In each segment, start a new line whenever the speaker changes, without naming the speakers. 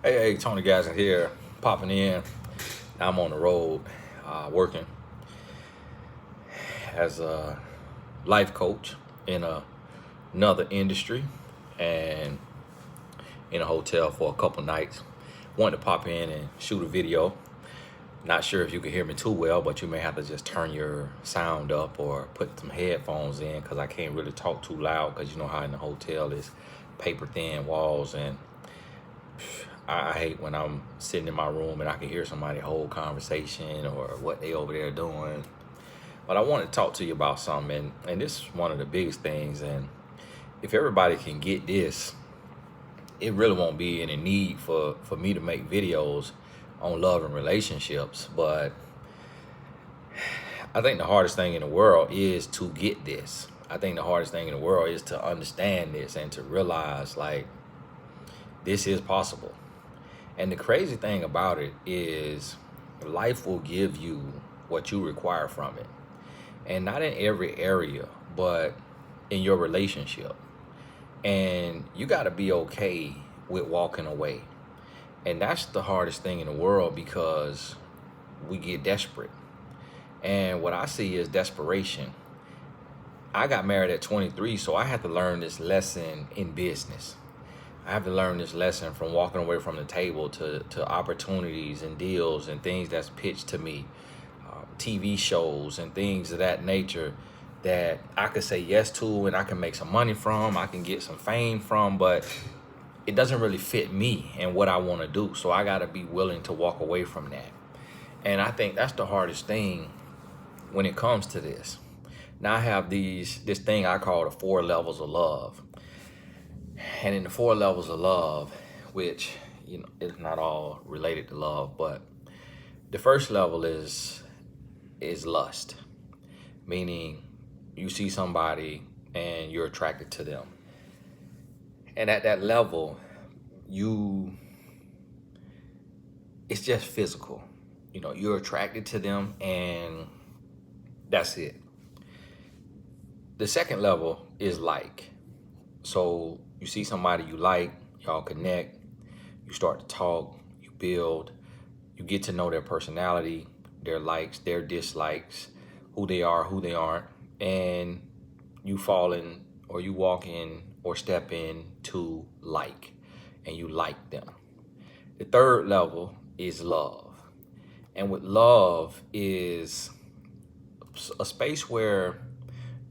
Hey, Tony Gazzard here, popping in. I'm on the road, working as a life coach in another industry and in a hotel for a couple nights. Wanted to pop in and shoot a video. Not sure if you can hear me too well, but you may have to just turn your sound up or put some headphones in because I can't really talk too loud because you know how in the hotel is paper thin walls and I hate when I'm sitting in my room and I can hear somebody whole conversation or what they over there doing. But I want to talk to you about something, and this is one of the biggest things. And if everybody can get this, it really won't be any need for me to make videos on love and relationships. But I think the hardest thing in the world is to get this. I think the hardest thing in the world is to understand this and to realize like this is possible. And the crazy thing about it is life will give you what you require from it. And not in every area, but in your relationship. And you got to be okay with walking away. And that's the hardest thing in the world because we get desperate. And what I see is desperation. I got married at 23, so I had to learn this lesson in business. I have to learn this lesson from walking away from the table to opportunities and deals and things that's pitched to me, TV shows and things of that nature that I could say yes to and I can make some money from, I can get some fame from, but it doesn't really fit me and what I want to do. So I got to be willing to walk away from that. And I think that's the hardest thing when it comes to this. Now I have this thing I call the 4 levels of love. And in the 4 levels of love, which it's not all related to love, but the first level is lust, meaning you see somebody and you're attracted to them. And at that level, it's just physical. You're attracted to them and that's it. The second level is like. So you see somebody you like, y'all connect, you start to talk, you build, you get to know their personality, their likes, their dislikes, who they are, who they aren't, and you fall in or you walk in or step in to like, and you like them. The third level is love. And with love is a space where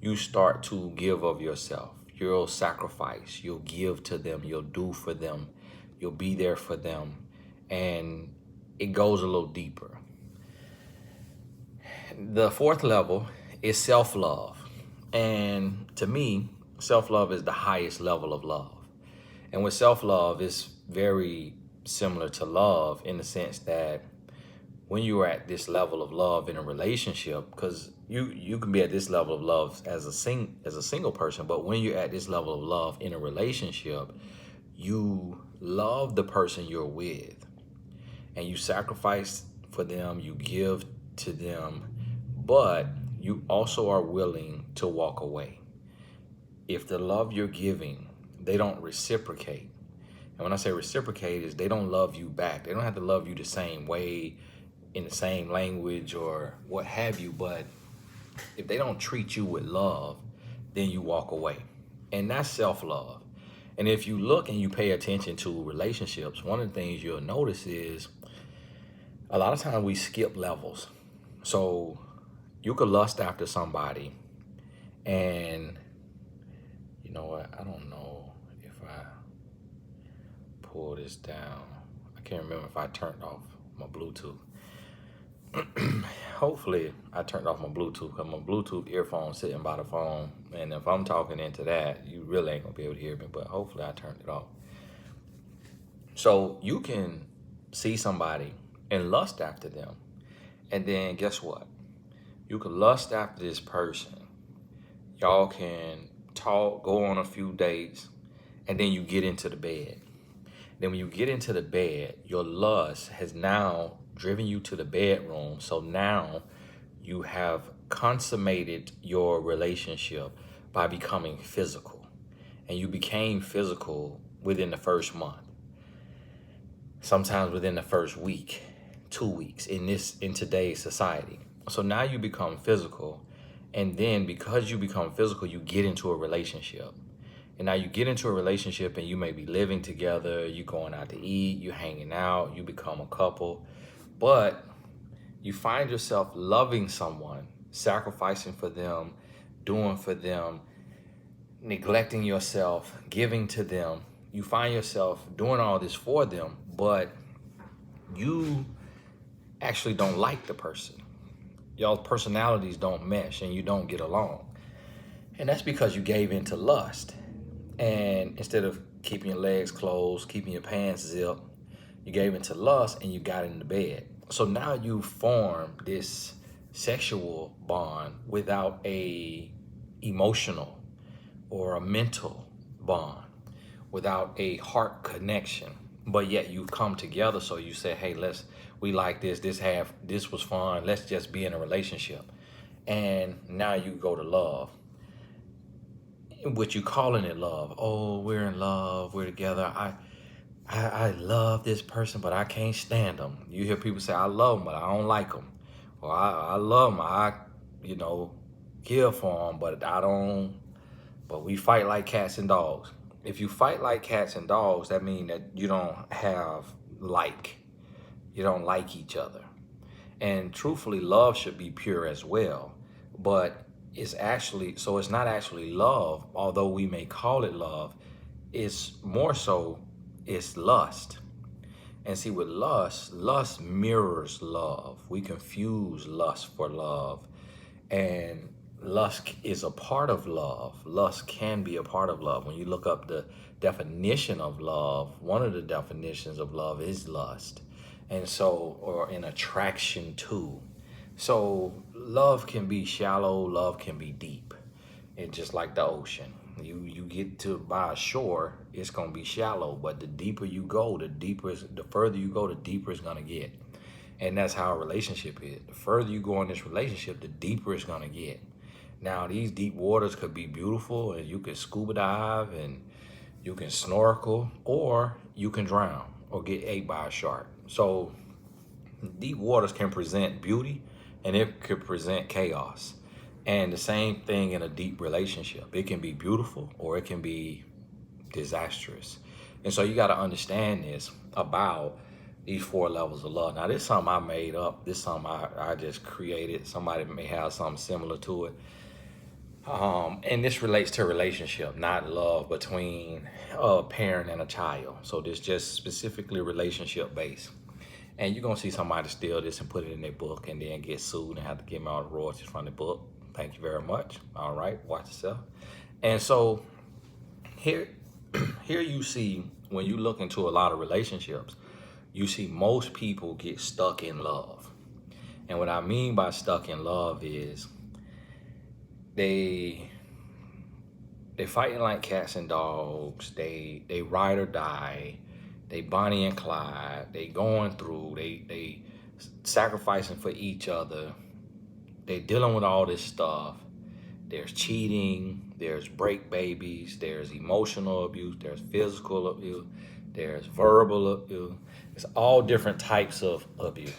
you start to give of yourself. You'll sacrifice, you'll give to them, you'll do for them, you'll be there for them, and it goes a little deeper. The fourth level is self-love. And to me, self-love is the highest level of love. And with self-love, it's very similar to love in the sense that when you are at this level of love in a relationship, because you can be at this level of love as a single person, but when you're at this level of love in a relationship, you love the person you're with and you sacrifice for them, you give to them, but you also are willing to walk away. If the love you're giving, they don't reciprocate. And when I say reciprocate is they don't love you back. They don't have to love you the same way, in the same language or what have you, but if they don't treat you with love, then you walk away. And that's self-love. And if you look and you pay attention to relationships, one of the things you'll notice is a lot of times we skip levels. So you could lust after somebody and you know what, I don't know if I pull this down. I can't remember if I turned off my Bluetooth. Hopefully I turned off my Bluetooth because my Bluetooth earphone sitting by the phone, and if I'm talking into that, you really ain't gonna be able to hear me, but hopefully I turned it off. So you can see somebody and lust after them, and then guess what? You can lust after this person. Y'all can talk, go on a few dates, and then you get into the bed. Then when you get into the bed, your lust has now driven you to the bedroom. So now you have consummated your relationship by becoming physical. And you became physical within the first month. sometimes within the first week, 2 weeks in today's society. So now you become physical, and then because you become physical, you get into a relationship. And now you get into a relationship and you may be living together, you going out to eat, you hanging out, you become a couple. But you find yourself loving someone, sacrificing for them, doing for them, neglecting yourself, giving to them. You find yourself doing all this for them, but you actually don't like the person. Y'all personalities don't mesh and you don't get along. And that's because you gave into lust. And instead of keeping your legs closed, keeping your pants zipped, you gave into lust and you got into bed. So now you form this sexual bond without a emotional or a mental bond, without a heart connection. But yet you come together, so you say, hey, we like this was fun, let's just be in a relationship. And now you go to love, what you calling it love. Oh, we're in love, we're together. I love this person, but I can't stand them. You hear people say, I love them, but I don't like them. Or I love them, kill for them, but I don't, but we fight like cats and dogs. If you fight like cats and dogs, that means that you don't like each other. And truthfully, love should be pure as well. But it's not actually love, although we may call it love. It's more so, it's lust. And see, with lust mirrors love. We confuse lust for love. And lust is a part of love. Lust can be a part of love. When you look up the definition of love, one of the definitions of love is lust. And so, or an attraction to. So love can be shallow, love can be deep. And just like the ocean, you get to by a shore, it's gonna be shallow, but the deeper you go, the further you go, the deeper it's gonna get. And that's how a relationship is. The further you go in this relationship, the deeper it's gonna get. Now, these deep waters could be beautiful, and you can scuba dive, and you can snorkel, or you can drown or get ate by a shark. So deep waters can present beauty, and it could present chaos. And the same thing in a deep relationship. It can be beautiful or it can be disastrous. And so you got to understand this about these 4 levels of love. Now, this is something I made up. This is something I just created. Somebody may have something similar to it. And this relates to a relationship, not love between a parent and a child. So this just specifically relationship based. And you're going to see somebody steal this and put it in their book and then get sued and have to give them all the royalties from the book. Thank you very much. All right, watch yourself. And so here you see, when you look into a lot of relationships, you see most people get stuck in love. And what I mean by stuck in love is they fighting like cats and dogs. They ride or die. They Bonnie and Clyde. They going through. They sacrificing for each other. They dealing with all this stuff. There's cheating. There's break babies. There's emotional abuse. There's physical abuse. There's verbal abuse. It's all different types of abuse.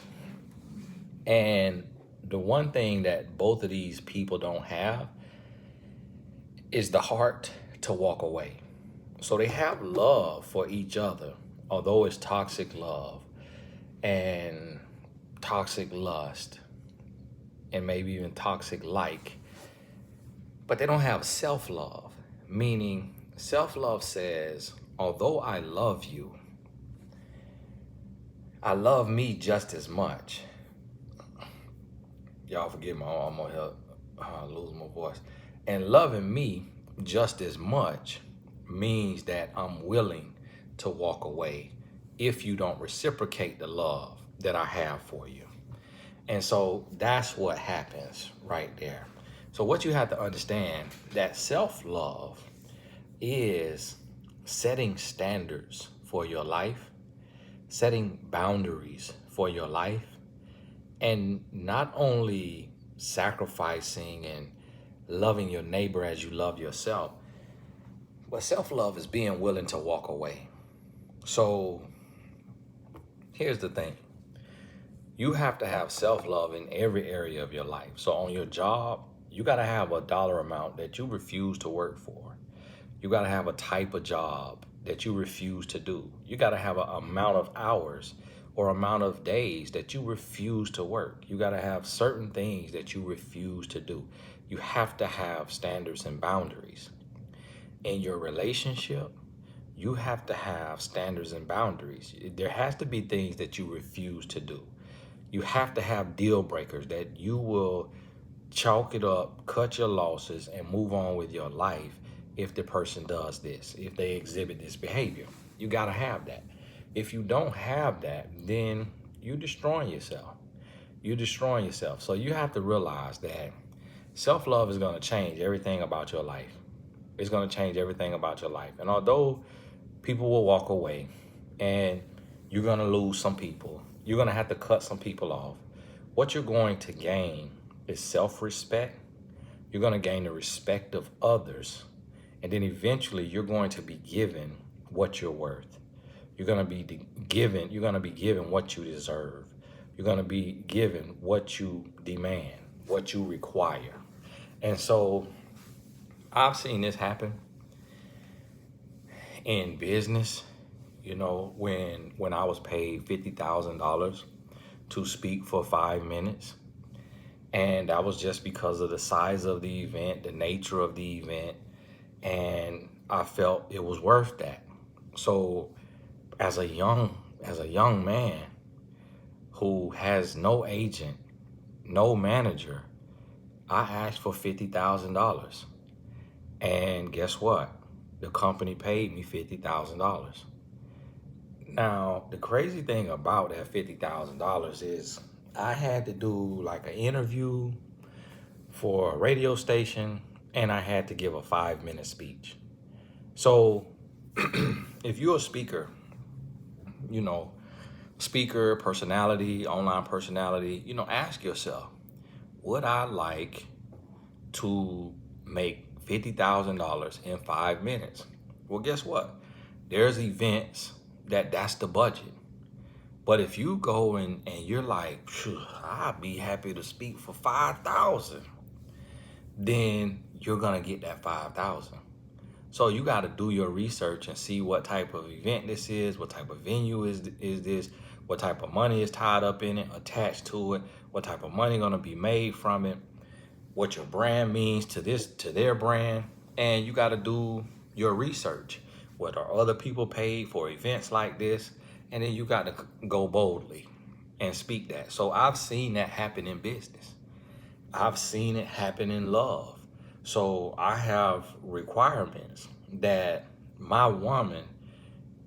And the one thing that both of these people don't have is the heart to walk away. So they have love for each other, although it's toxic love and toxic lust and maybe even toxic like, but they don't have self-love, meaning self-love says, although I love you, I love me just as much. Y'all forgive me, I'm gonna lose my voice. And loving me just as much means that I'm willing to walk away if you don't reciprocate the love that I have for you. And so that's what happens right there. So what you have to understand, that self-love is setting standards for your life, setting boundaries for your life, and not only sacrificing and loving your neighbor as you love yourself, but self-love is being willing to walk away. So Here's the thing. You have to have self-love in every area of your life. So on your job, you got to have a dollar amount that you refuse to work for. You got to have a type of job that you refuse to do. You got to have an amount of hours or amount of days that you refuse to work. You got to have certain things that you refuse to do. You have to have standards and boundaries. In your relationship, you have to have standards and boundaries. There has to be things that you refuse to do. You have to have deal breakers that you will chalk it up, cut your losses, and move on with your life if the person does this, if they exhibit this behavior. You got to have that. If you don't have that, then you're destroying yourself. You're destroying yourself. So you have to realize that self-love is going to change everything about your life. It's going to change everything about your life. And although people will walk away and you're going to lose some people, you're going to have to cut some people off, what you're going to gain is self-respect. You're going to gain the respect of others. And then eventually you're going to be given what you're worth. You're going to be given what you deserve. You're going to be given what you demand, what you require. And so I've seen this happen in business. You know, when I was paid $50,000 to speak for 5 minutes, and that was just because of the size of the event, the nature of the event, and I felt it was worth that. So as a young man who has no agent, no manager, I asked for $50,000. And guess what? The company paid me $50,000. Now, the crazy thing about that $50,000 is I had to do like an interview for a radio station, and I had to give a 5-minute speech. So if you're a speaker, you know, speaker, personality, online personality, you know, ask yourself, would I like to make $50,000 in 5 minutes? Well, guess what? There's events that's the budget. But if you go and you're like, I'd be happy to speak for 5,000, then you're gonna get that 5,000. So you got to do your research and see what type of event this is, what type of venue is this, what type of money is tied up in it, attached to it, what type of money gonna be made from it, what your brand means to their brand, and you got to do your research. What are other people paid for events like this? And then you got to go boldly and speak that. So I've seen that happen in business. I've seen it happen in love. So I have requirements that my woman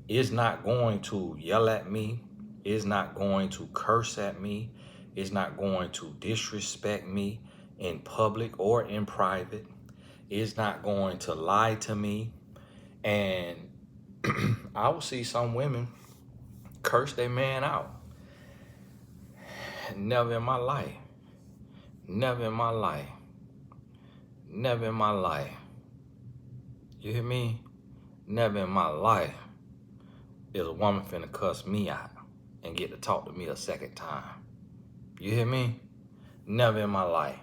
is not going to yell at me, is not going to curse at me, is not going to disrespect me in public or in private, is not going to lie to me. And I will see some women curse their man out. Never in my life. Never in my life. Never in my life. You hear me? Never in my life is a woman finna cuss me out and get to talk to me a second time. You hear me? Never in my life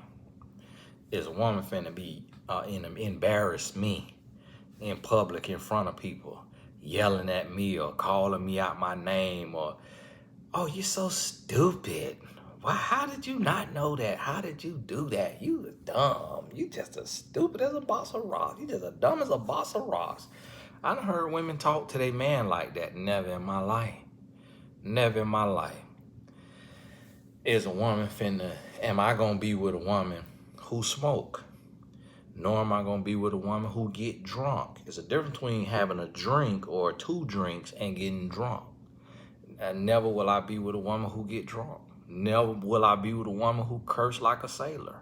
is a woman finna be embarrass me in public in front of people, yelling at me or calling me out my name, or, oh, you're so stupid. Why? How did you not know that? How did you do that? You was dumb. You just as stupid as a box of rocks. You just as dumb as a box of rocks. I done heard women talk to their man like that. Never in my life. Never in my life is a woman am I gonna be with a woman who smoke? Nor am I gonna be with a woman who get drunk. There's a difference between having a drink or 2 drinks and getting drunk. And never will I be with a woman who get drunk. Never will I be with a woman who curse like a sailor.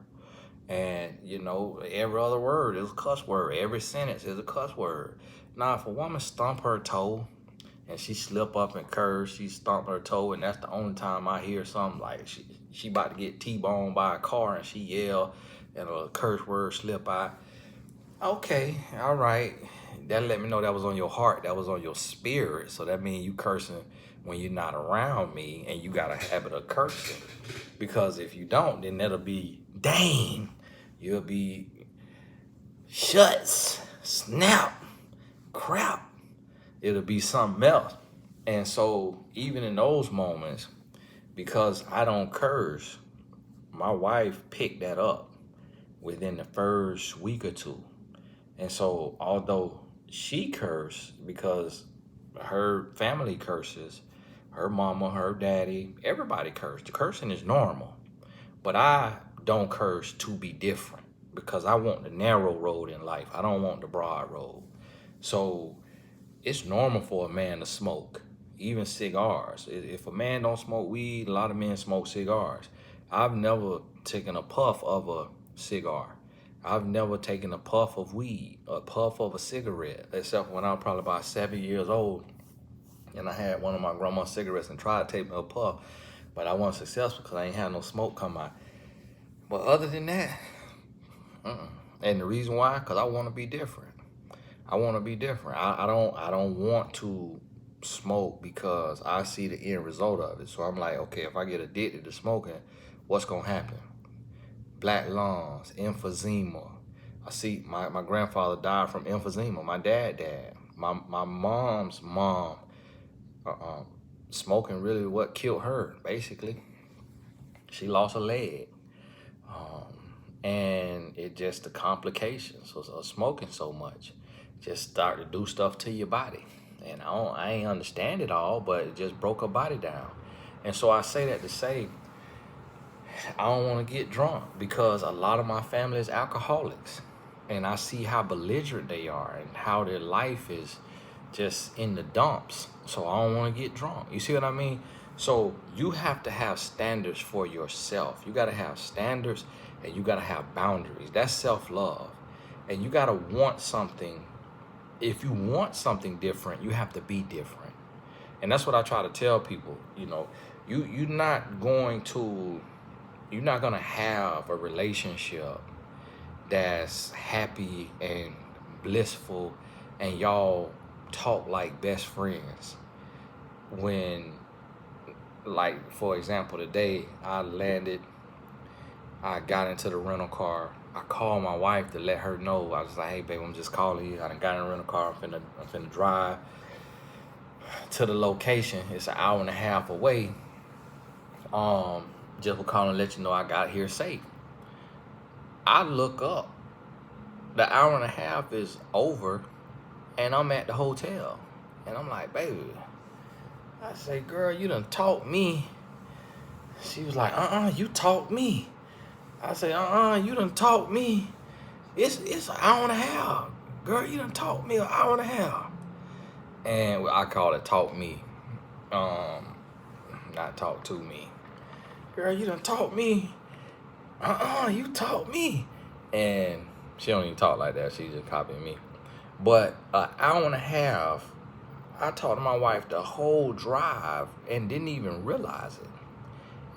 And, you know, every other word is a cuss word. Every sentence is a cuss word. Now, if a woman stump her toe and she slip up and curse, she stomp her toe, and that's the only time I hear something like she about to get T-boned by a car and she yell and a curse word slip out. Okay, all right. That let me know that was on your heart. That was on your spirit. So that means you cursing when you're not around me and you got a habit of cursing. Because if you don't, then that'll be, dang, you'll be shuts, snap, crap. It'll be something else. And so even in those moments, because I don't curse, my wife picked that up within the first week or two. And so although she cursed, because her family curses, her mama, her daddy, everybody cursed. The cursing is normal. But I don't curse to be different because I want the narrow road in life. I don't want the broad road. So it's normal for a man to smoke, even cigars. If a man don't smoke weed, a lot of men smoke cigars. I've never taken a puff of a cigar. I've never taken a puff of weed, a puff of a cigarette, except when I was probably about 7 years old and I had one of my grandma's cigarettes and tried to take me a puff, but I wasn't successful because I ain't had no smoke come out. But other than that, and the reason why, because I want to be different. I want to be different. I don't want to smoke because I see the end result of it. So I'm like, okay, if I get addicted to smoking, what's gonna happen? Black lungs, emphysema. I see my grandfather died from emphysema. My dad died. My mom's mom, smoking really what killed her, basically. She lost a leg. And it just the complications of smoking so much just start to do stuff to your body. And I ain't understand it all, but it just broke her body down. And so I say that to say, I don't want to get drunk because a lot of my family is alcoholics. And I see how belligerent they are and how their life is just in the dumps. So I don't want to get drunk. You see what I mean? So you have to have standards for yourself. You got to have standards and you got to have boundaries. That's self-love. And you got to want something. If you want something different, you have to be different. And that's what I try to tell people. You know, you're not going to have a relationship that's happy and blissful and y'all talk like best friends when, like, for example, today I got into the rental car. I called my wife to let her know. I was like, hey babe, I'm just calling you. I done got in a rental car. I'm finna drive to the location. It's an hour and a half away. Just will call and let you know I got here safe. I look up, the hour and a half is over and I'm at the hotel. And I'm like, baby, I say, girl, you done taught me. She was like, you taught me. I say, you done taught me. It's an hour and a half. Girl, you done taught me an hour and a half. And I call it taught me. Not talk to me. Girl, you done taught me. You taught me. And she don't even talk like that. She just copying me. But an hour and a half, I talked to my wife the whole drive and didn't even realize it.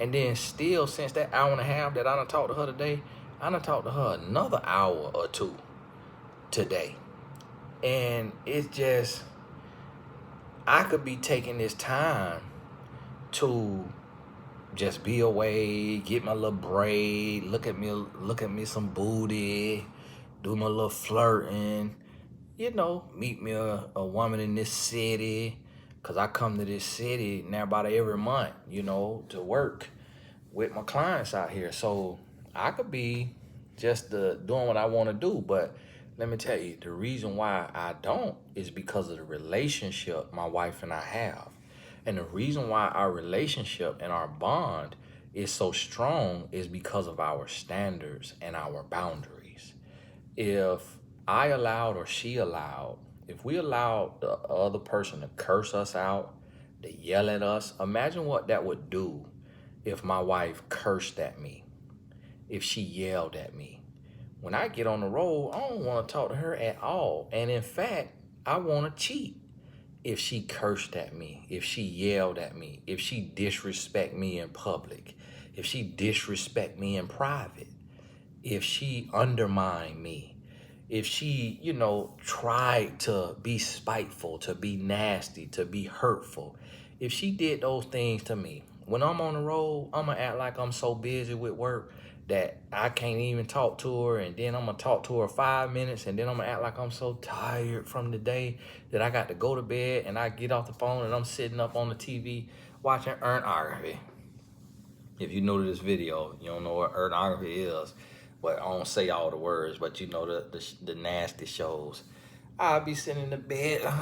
And then still, since that hour and a half that I done talked to her today, I done talked to her another hour or two today. And it's just, I could be taking this time to just be away, get my little braid, look at me some booty, do my little flirting, you know, meet me a woman in this city, because I come to this city now about every month, you know, to work with my clients out here. So I could be just doing what I want to do. But let me tell you, the reason why I don't is because of the relationship my wife and I have. And the reason why our relationship and our bond is so strong is because of our standards and our boundaries. If I allowed or she allowed, if we allowed the other person to curse us out, to yell at us, imagine what that would do if my wife cursed at me, if she yelled at me. When I get on the road, I don't want to talk to her at all. And in fact, I want to cheat if she cursed at me, if she yelled at me, if she disrespect me in public, if she disrespect me in private, if she undermined me, if she, you know, tried to be spiteful, to be nasty, to be hurtful, if she did those things to me, when I'm on the road, I'm gonna act like I'm so busy with work that I can't even talk to her, and then I'm gonna talk to her 5 minutes, and then I'm gonna act like I'm so tired from the day that I got to go to bed, and I get off the phone and I'm sitting up on the TV watching pornography. If you're new to this video, you don't know what pornography is, but I don't say all the words, but you know the nasty shows. I'll be sitting in the bed,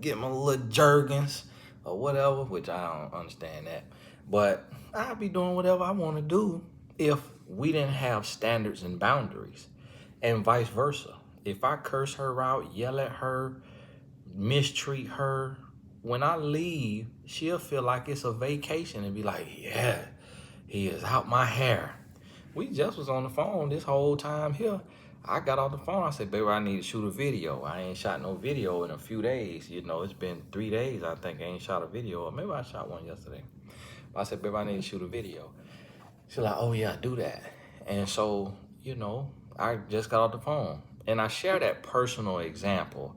get my little Jergens or whatever, which I don't understand that. But I'll be doing whatever I want to do if we didn't have standards and boundaries, and vice versa. If I curse her out, yell at her, mistreat her, when I leave, she'll feel like it's a vacation and be like, yeah, he is out my hair. We just was on the phone this whole time here. I got off the phone. I said, baby, I need to shoot a video. I ain't shot no video in a few days. You know, it's been 3 days, I think I ain't shot a video. Or maybe I shot one yesterday. But I said, baby, I need to shoot a video. She's like, oh yeah, do that. And so, you know, I just got off the phone. And I share that personal example,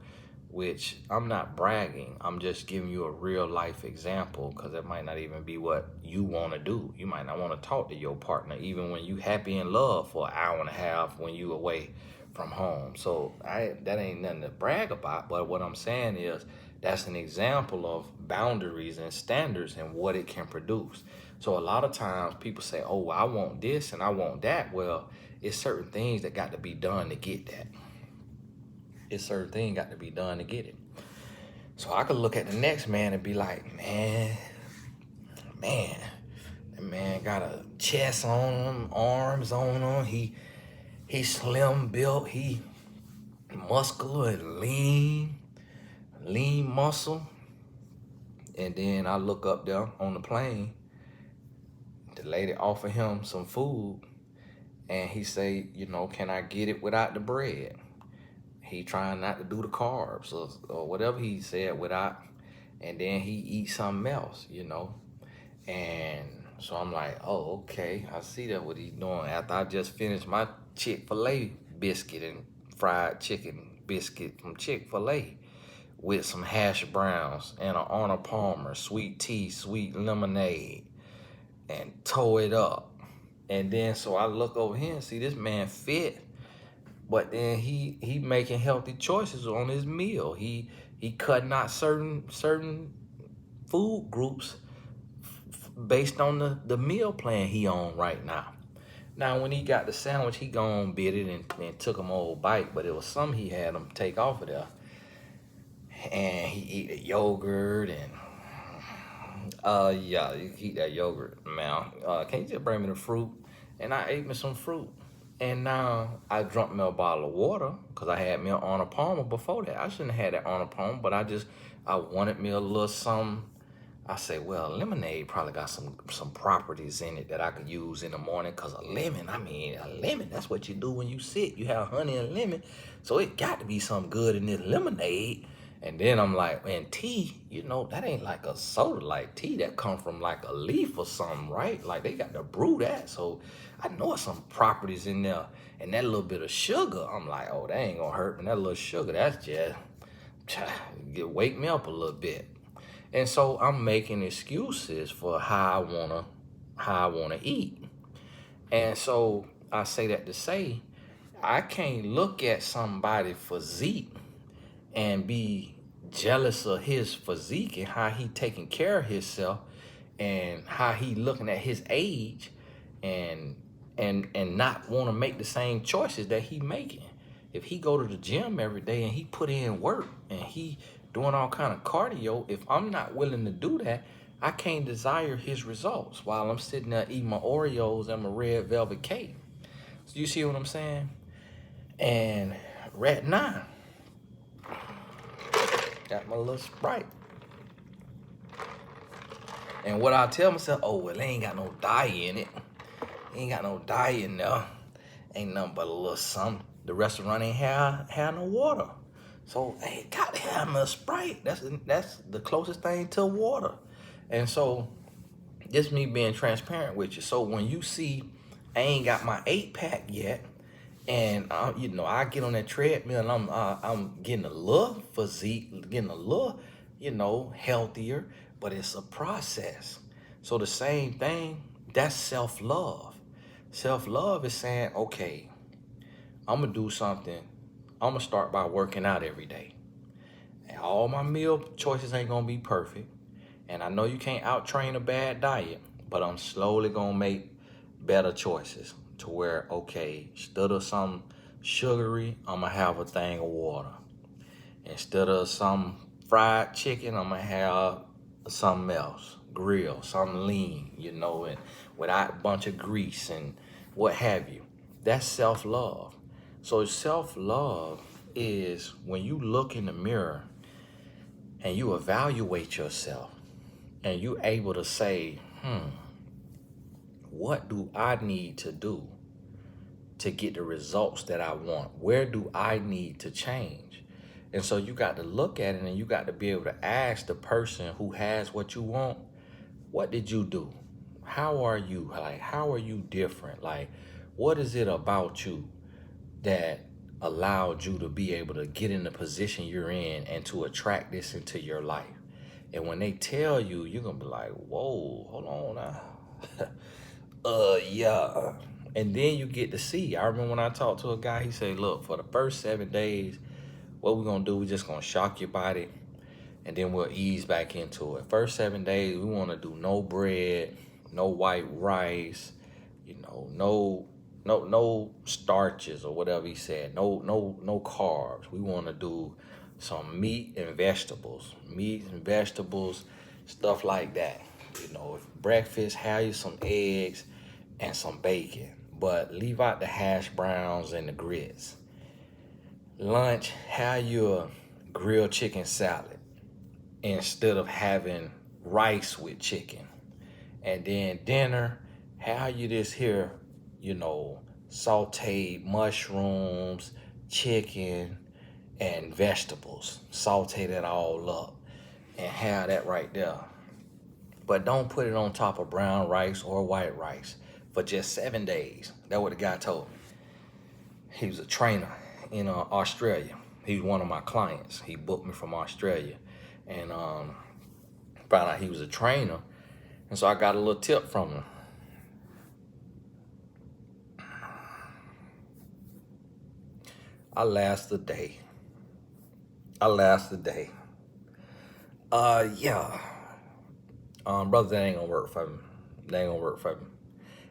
which I'm not bragging. I'm just giving you a real life example, because it might not even be what you want to do. You might not want to talk to your partner even when you happy in love for an hour and a half when you away from home. So that ain't nothing to brag about. But what I'm saying is that's an example of boundaries and standards and what it can produce. So a lot of times people say, oh, I want this and I want that. Well, it's certain things that got to be done to get that. It's certain thing got to be done to get it. So I could look at the next man and be like, man, that man got a chest on him, arms on him. He slim built, he muscular and lean muscle. And then I look up there on the plane, the lady offer him some food, and he say, you know, can I get it without the bread? He trying not to do the carbs or whatever he said without, and then he eats something else, you know. And so I'm like, oh, okay, I see that what he's doing after I just finished my Chick-fil-A biscuit and fried chicken biscuit from Chick-fil-A with some hash browns and an Arnold Palmer, sweet tea, sweet lemonade, and toe it up. And then so I look over here and see this man fit, but then he making healthy choices on his meal. He cutting out certain food groups based on the meal plan he on right now. Now, when he got the sandwich, he gone bit it and took him a old bite, but it was some he had him take off of there. And he eat the yogurt and, yeah, you eat that yogurt, man. Can you just bring me the fruit? And I ate me some fruit. And now I drunk me a bottle of water because I had me an Arnold Palmer before that. I shouldn't have had that Arnold Palmer, but I wanted me a little something. I say, well, lemonade probably got some properties in it that I could use in the morning, because a lemon, that's what you do when you sick. You have honey and lemon. So it got to be something good in this lemonade. And then I'm like, and tea, you know, that ain't like a soda like tea. That come from like a leaf or something, right? Like they got to brew that. So I know it's some properties in there. And that little bit of sugar, I'm like, oh, that ain't gonna hurt. And that little sugar, that's just, wake me up a little bit. And so I'm making excuses for how I wanna eat. And so I say that to say, I can't look at somebody's physique and be jealous of his physique and how he taking care of himself and how he looking at his age and not want to make the same choices that he making. If he go to the gym every day and he put in work and he doing all kind of cardio, if I'm not willing to do that, I can't desire his results while I'm sitting there eating my Oreos and my red velvet cake. So you see what I'm saying? And right now, got my little Sprite. And what I tell myself, oh, well, they ain't got no dye in it. Ain't got no dye in there. Ain't nothing but a little something. The restaurant ain't have no water. So they got to have a Sprite. That's the closest thing to water. And so this me being transparent with you. So when you see I ain't got my 8-pack yet, and you know, I get on that treadmill and I'm getting a little physique, getting a little, you know, healthier, but it's a process. So the same thing, that's self-love. Self-love is saying, okay, I'm gonna do something. I'm gonna start by working out every day. And all my meal choices ain't gonna be perfect. And I know you can't out-train a bad diet, but I'm slowly gonna make better choices to where, okay, instead of some sugary, I'm gonna have a thing of water. Instead of some fried chicken, I'm gonna have something else, grill, something lean, and without a bunch of grease and what have you. That's self-love. So self-love is when you look in the mirror and you evaluate yourself and you able to say, what do I need to do to get the results that I want? Where do I need to change? And so you got to look at it and you got to be able to ask the person who has what you want, what did you do? How are you? Like, how are you different? Like, what is it about you that allowed you to be able to get in the position you're in and to attract this into your life? And when they tell you, you're gonna be like, whoa, hold on now. Yeah. And then you get to see. I remember when I talked to a guy, he said, look, for the first 7 days, what we're gonna do, we're just gonna shock your body and then we'll ease back into it. First 7 days, we wanna do no bread, no white rice, no starches or whatever he said, no carbs. We wanna do some meat and vegetables, stuff like that. Breakfast, have you some eggs and some bacon, but leave out the hash browns and the grits. Lunch, have your grilled chicken salad instead of having rice with chicken. And then dinner, have you this here, sauteed mushrooms, chicken, and vegetables. Saute that all up and have that right there. But don't put it on top of brown rice or white rice for just 7 days. That's what the guy told me. He was a trainer in Australia. He's one of my clients. He booked me from Australia. And found out he was a trainer. And so I got a little tip from him. I last a day. Yeah. Brother, that ain't gonna work for me.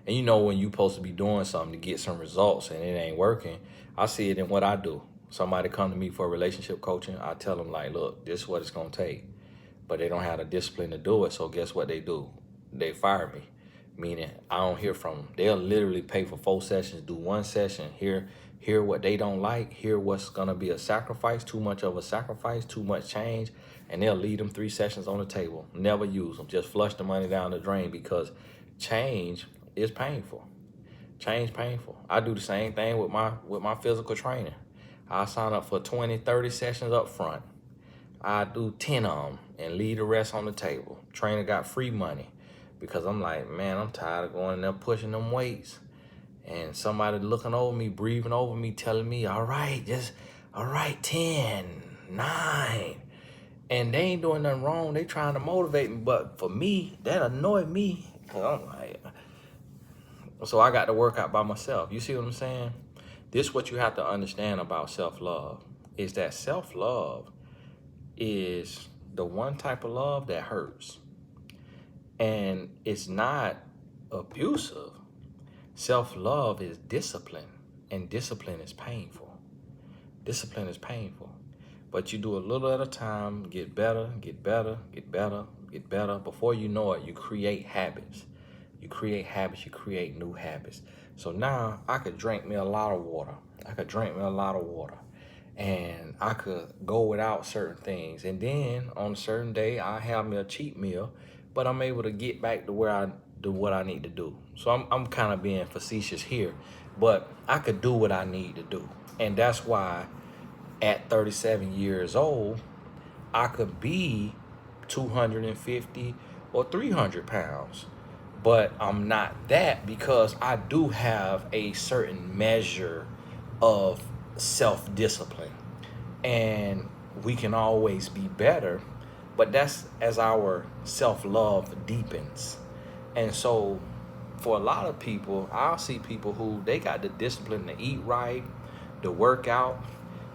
And when you supposed to be doing something to get some results and it ain't working, I see it in what I do. Somebody come to me for relationship coaching, I tell them like, look, this is what it's gonna take. But they don't have the discipline to do it, so guess what they do? They fire me. Meaning I don't hear from them. They'll literally pay for 4 sessions, do 1 session, hear what they don't like, hear what's gonna be a sacrifice, too much of a sacrifice, too much change, and they'll leave them 3 sessions on the table. Never use them. Just flush the money down the drain because change is painful. Change painful. I do the same thing with my physical training. I sign up for 20, 30 sessions up front. I do 10 of them and leave the rest on the table. Trainer got free money because I'm like, man, I'm tired of going in there pushing them weights. And somebody looking over me, breathing over me, telling me, all right, 10, 9. And they ain't doing nothing wrong. They trying to motivate me. But for me, that annoyed me. I'm like, so I got to work out by myself. You see what I'm saying? This is what you have to understand about self-love, is that self-love is the one type of love that hurts. And it's not abusive. Self-love is discipline, and discipline is painful. Discipline is painful. But you do a little at a time, get better, get better, get better, get better. Before you know it, you create habits. You create habits, you create new habits. So now I could drink me a lot of water. And I could go without certain things. And then on a certain day, I have me a cheat meal, but I'm able to get back to where I do what I need to do. So I'm kind of being facetious here, but I could do what I need to do. And that's why at 37 years old, I could be 250 or 300 pounds. But I'm not that because I do have a certain measure of self-discipline. And we can always be better, But that's as our self-love deepens. And so for a lot of people, I'll see people who they got the discipline to eat right, to work out,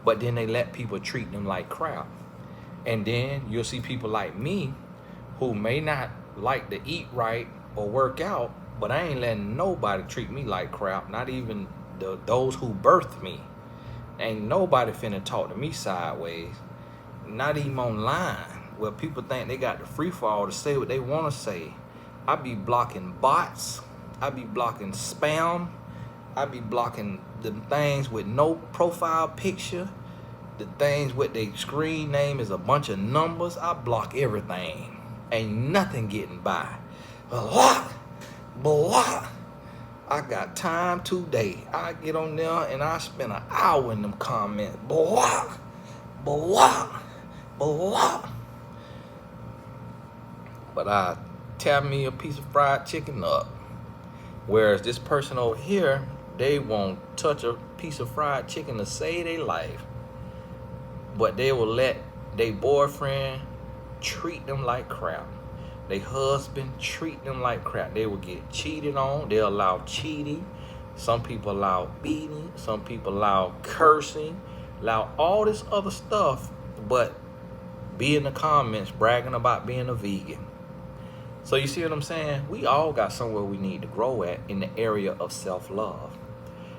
but then they let people treat them like crap. And then you'll see people like me who may not like to eat right or work out, but I ain't letting nobody treat me like crap, not even those who birthed me. Ain't nobody finna talk to me sideways, not even online, where people think they got the free fall to say what they want to say. I be blocking bots, I be blocking spam, I be blocking the things with no profile picture, the things with their screen name is a bunch of numbers. I block everything. Ain't nothing getting by. Block, block. I got time today. I get on there and I spend an hour in them comments. Block, block, block. But I tear me a piece of fried chicken up. Whereas this person over here, they won't touch a piece of fried chicken to save their life. But they will let their boyfriend treat them like crap. Their husband treat them like crap. They will get cheated on. They'll allow cheating. Some people allow beating. Some people allow cursing. Allow all this other stuff. But be in the comments bragging about being a vegan. So you see what I'm saying? We all got somewhere we need to grow at in the area of self-love.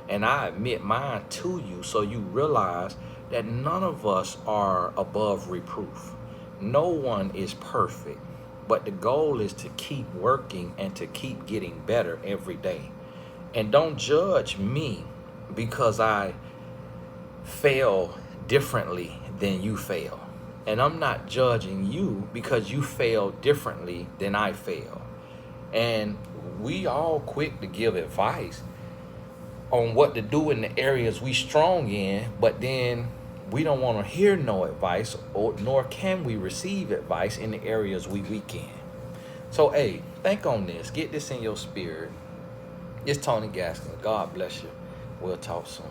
And I admit mine to you so you realize that none of us are above reproof. No one is perfect, but the goal is to keep working and to keep getting better every day. And don't judge me because I fail differently than you fail. And I'm not judging you because you fail differently than I fail. And we all quick to give advice on what to do in the areas we strong in, but then we don't want to hear no advice, or nor can we receive advice in the areas we weak in. So hey, think on this. Get this in your spirit. It's Tony Gaskins. God bless you. We'll talk soon.